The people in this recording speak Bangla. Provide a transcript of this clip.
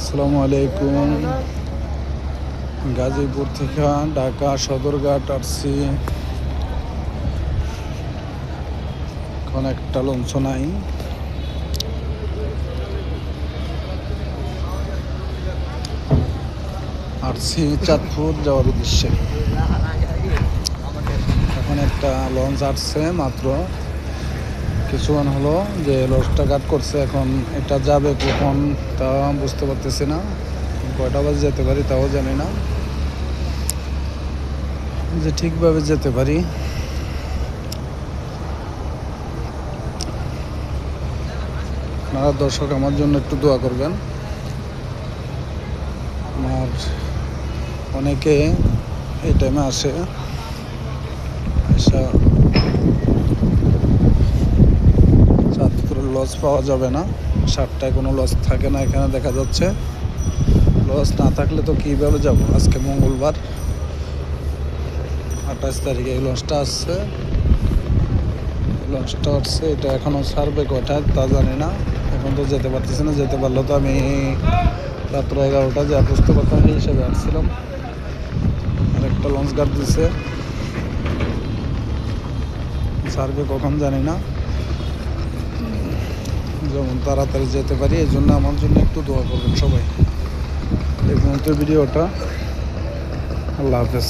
আসসালামু আলাইকুম। গাজীপুর থেকে ঢাকা সদরঘাট আসছি। এখন একটা লঞ্চ নাই। আসছি চাঁদপুর যাওয়ার উদ্দেশ্যে। এখন একটা লঞ্চ আসছে মাত্র কিছুক্ষণ হলো, যে লঞ্চটা ঘাট করছে। এখন এটা যাবে কখন তা বুঝতে পারতেছি না, কয়টা বাজে যেতে পারি তাও জানি না, যে ঠিকভাবে যেতে পারি। আপনারা দর্শক আমার জন্য একটু দোয়া করবেন। আমার অনেকে এই টাইমে আসে, চাঁদপুরের লজ পাওয়া যাবে না, 7টায় কোনো লজ থাকে না। এখানে দেখা যাচ্ছে লজ না থাকলে তো কীভাবে যাব। আজকে মঙ্গলবার 28 তারিখে এই লঞ্চটা আসছে। এটা এখনও ছাড়বে কয়টায় তা জানি না। এখন তো যেতে পারতেছি না, যেতে পারলে তো আমি রাত্র 11টা যা বুঝতে পারতাম সেই হিসেবে আসছিলাম। আর একটা লঞ্চ গার্ড দিছে, ছাড়বে কখন জানি না। যেমন তাড়াতাড়ি যেতে পারি, এই জন্য আমার জন্য একটু দোয়া করবেন সবাই। এই পর্যন্ত ভিডিওটা। আল্লাহ হাফেজ।